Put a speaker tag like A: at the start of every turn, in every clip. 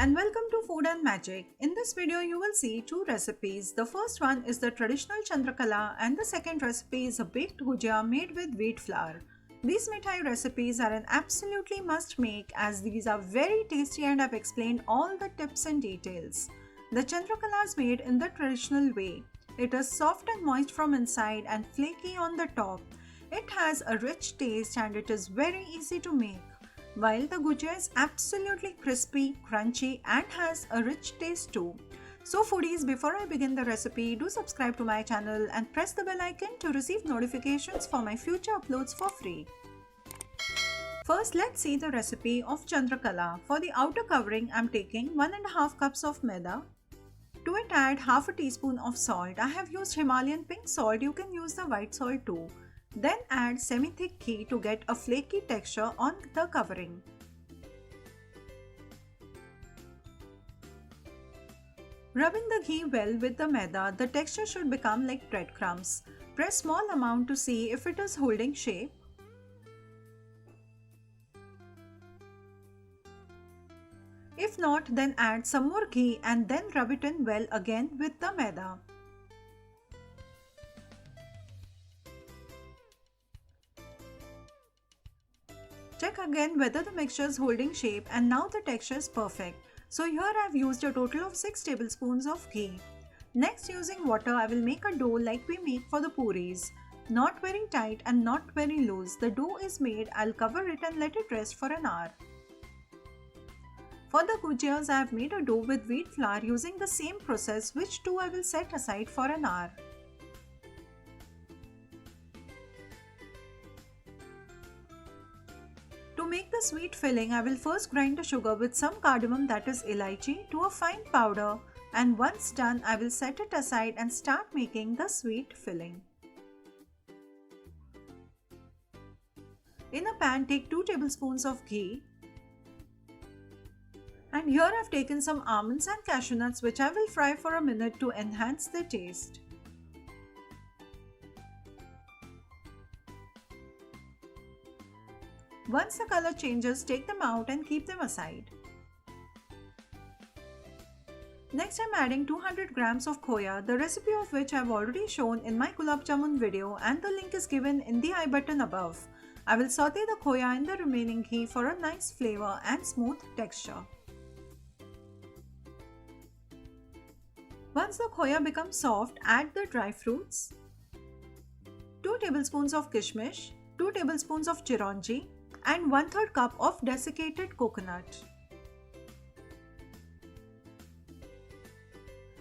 A: And welcome to Food and Magic. In this video you will see two recipes. The first one is the traditional Chandrakala and the second recipe is a baked gujia made with wheat flour. These mithai recipes are an absolutely must make as these are very tasty and I've explained all the tips and details. The Chandrakala is made in the traditional way. It is soft and moist from inside and flaky on the top. It has a rich taste and it is very easy to make. While the gujia is absolutely crispy, crunchy and has a rich taste too. So foodies, before I begin the recipe, do subscribe to my channel and press the bell icon to receive notifications for my future uploads for free. First, let's see the recipe of Chandrakala. For the outer covering, I'm taking 1.5 cups of maida. To it, add half a teaspoon of salt. I have used Himalayan pink salt, you can use the white salt too. Then add semi-thick ghee to get a flaky texture on the covering. Rub in the ghee well with the maida, the texture should become like breadcrumbs. Press small amount to see if it is holding shape. If not, then add some more ghee and then rub it in well again with the maida. Check again whether the mixture is holding shape and now the texture is perfect. So here I have used a total of 6 tablespoons of ghee. Next, using water, I will make a dough like we make for the puris. Not very tight and not very loose. The dough is made, I'll cover it and let it rest for an hour. For the gujiyas, I have made a dough with wheat flour using the same process, which too I will set aside for an hour. To make the sweet filling, I will first grind the sugar with some cardamom, that is elaichi, to a fine powder, and once done I will set it aside and start making the sweet filling. In a pan, take 2 tablespoons of ghee, and here I have taken some almonds and cashew nuts which I will fry for a minute to enhance the taste. Once the color changes, take them out and keep them aside. Next, I'm adding 200 grams of khoya, the recipe of which I have already shown in my gulab jamun video and the link is given in the I button above. I will saute the khoya in the remaining ghee for a nice flavor and smooth texture. Once the khoya becomes soft, add the dry fruits, 2 tablespoons of kishmish, 2 tablespoons of chironji, and 1/3 cup of desiccated coconut.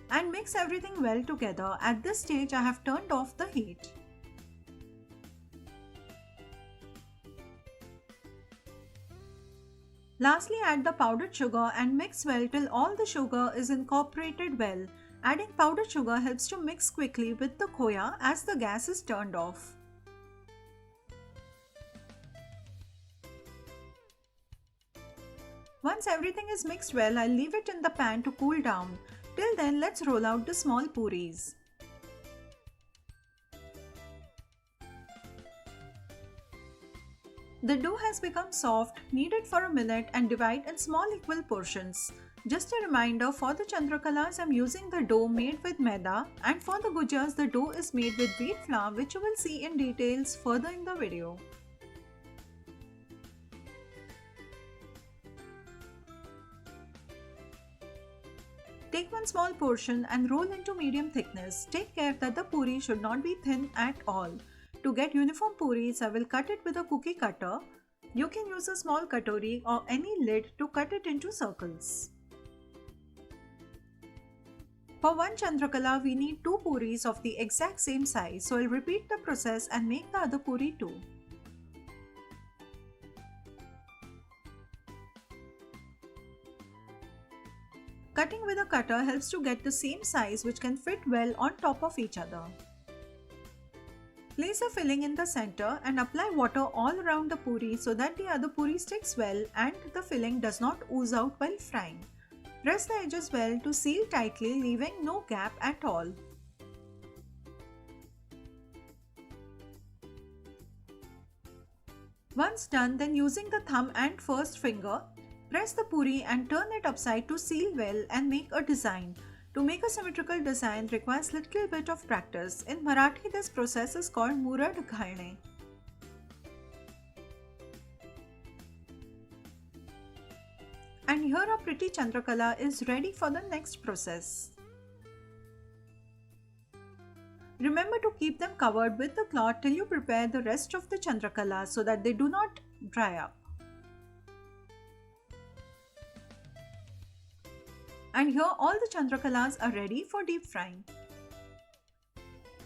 A: And mix everything well together. At this stage, I have turned off the heat. Lastly, add the powdered sugar and mix well till all the sugar is incorporated well. Adding powdered sugar helps to mix quickly with the khoya as the gas is turned off. Once everything is mixed well, I'll leave it in the pan to cool down. Till then, let's roll out the small puris. The dough has become soft, knead it for a minute and divide in small equal portions. Just a reminder, for the Chandrakalas, I'm using the dough made with maida, and for the gujiyas, the dough is made with wheat flour, which you will see in details further in the video. Take one small portion and roll into medium thickness. Take care that the puri should not be thin at all. To get uniform puris, I will cut it with a cookie cutter. You can use a small katori or any lid to cut it into circles. For one Chandrakala, we need 2 puris of the exact same size, so I'll repeat the process and make the other puri too. Cutting with a cutter helps to get the same size which can fit well on top of each other. Place a filling in the center and apply water all around the puri so that the other puri sticks well and the filling does not ooze out while frying. Press the edges well to seal tightly, leaving no gap at all. Once done, then using the thumb and first finger, Press the puri and turn it upside to seal well and make a design. To make a symmetrical design requires little bit of practice. In Marathi, this process is called murad ghalne. And here our pretty Chandrakala is ready for the next process. Remember to keep them covered with the cloth till you prepare the rest of the Chandrakala so that they do not dry up. And here all the Chandrakalas are ready for deep frying.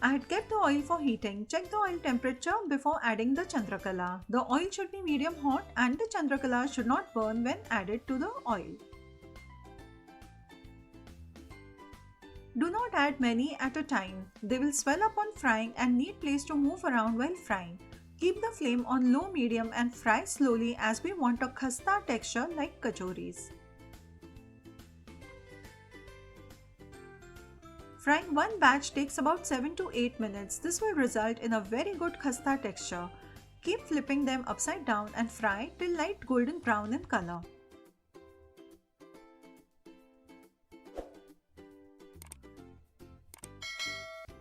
A: I had kept the oil for heating. Check the oil temperature before adding the Chandrakala. The oil should be medium hot and the Chandrakala should not burn when added to the oil. Do not add many at a time. They will swell up on frying and need place to move around while frying. Keep the flame on low medium and fry slowly as we want a khasta texture like kachoris. Frying one batch takes about 7 to 8 minutes. This will result in a very good khasta texture. Keep flipping them upside down and fry till light golden brown in color.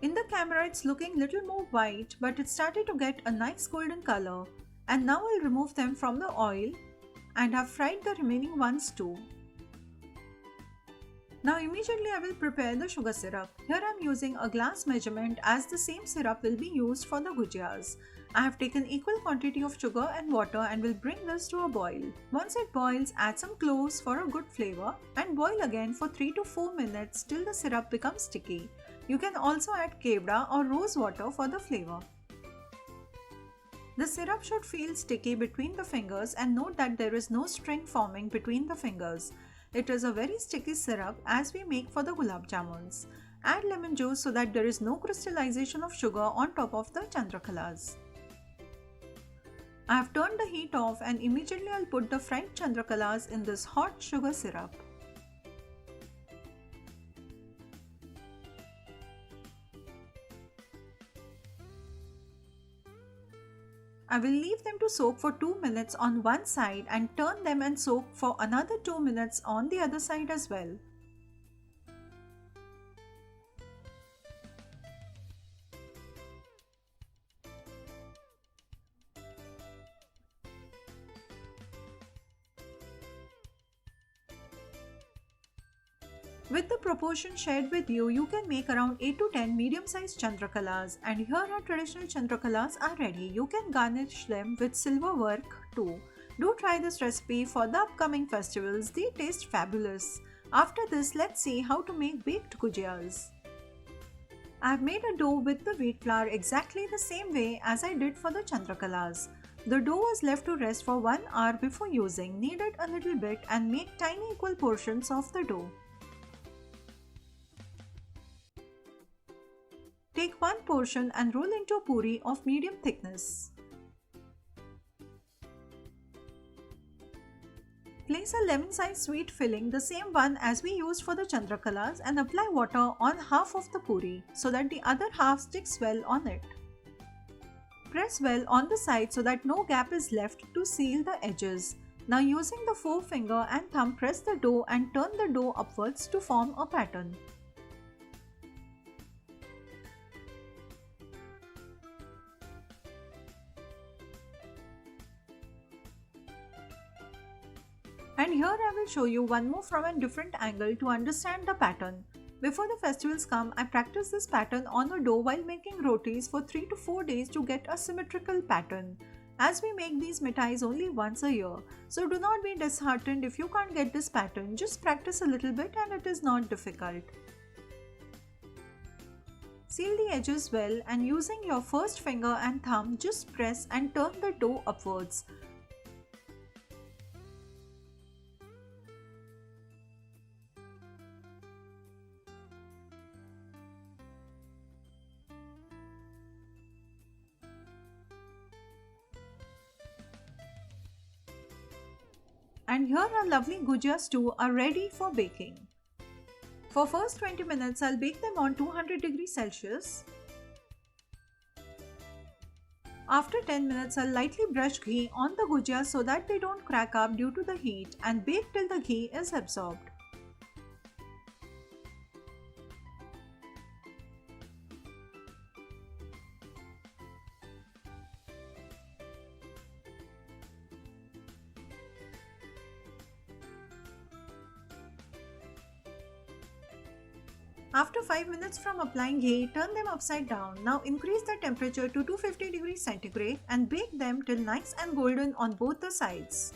A: In the camera it's looking little more white, but it started to get a nice golden color. And now I'll remove them from the oil and have fried the remaining ones too. Now immediately I will prepare the sugar syrup. Here I am using a glass measurement as the same syrup will be used for the gujiyas. I have taken equal quantity of sugar and water and will bring this to a boil. Once it boils, add some cloves for a good flavor and boil again for 3 to 4 minutes till the syrup becomes sticky. You can also add kevda or rose water for the flavor. The syrup should feel sticky between the fingers and note that there is no string forming between the fingers. It is a very sticky syrup as we make for the gulab jamuns. Add lemon juice so that there is no crystallization of sugar on top of the Chandrakalas. I have turned the heat off and immediately I'll put the fried Chandrakalas in this hot sugar syrup. I will leave them to soak for 2 minutes on one side and turn them and soak for another 2 minutes on the other side as well. With the proportion shared with you, you can make around 8 to 10 medium-sized Chandrakalas, and here our traditional Chandrakalas are ready. You can garnish them with silver work too. Do try this recipe for the upcoming festivals. They taste fabulous. After this, let's see how to make baked gujiyas. I have made a dough with the wheat flour exactly the same way as I did for the Chandrakalas. The dough was left to rest for 1 hour before using. Knead it a little bit and make tiny equal portions of the dough. Take one portion and roll into a puri of medium thickness. Place a lemon-sized sweet filling, the same one as we used for the Chandrakalas, and apply water on half of the puri so that the other half sticks well on it. Press well on the side so that no gap is left to seal the edges. Now using the forefinger and thumb, press the dough and turn the dough upwards to form a pattern. And here I will show you one more from a different angle to understand the pattern. Before the festivals come, I practice this pattern on a dough while making rotis for 3 to 4 days to get a symmetrical pattern. As we make these mithais only once a year, so do not be disheartened if you can't get this pattern. Just practice a little bit and it is not difficult. Seal the edges well and using your first finger and thumb, just press and turn the dough upwards. And here our lovely gujiyas too are ready for baking. For first 20 minutes, I'll bake them on 200 degrees Celsius. After 10 minutes, I'll lightly brush ghee on the gujia so that they don't crack up due to the heat and bake till the ghee is absorbed. After 5 minutes from applying ghee, turn them upside down. Now increase the temperature to 250 degrees centigrade and bake them till nice and golden on both the sides.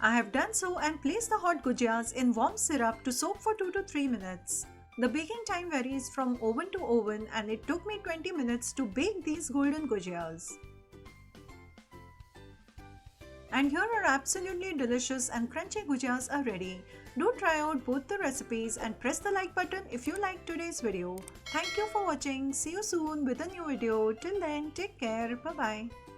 A: I have done so and placed the hot gujias in warm syrup to soak for 2 to 3 minutes. The baking time varies from oven to oven and it took me 20 minutes to bake these golden gujias. And here our absolutely delicious and crunchy gujias are ready. Do try out both the recipes and press the like button if you liked today's video. Thank you for watching. See you soon with a new video. Till then, take care. Bye bye.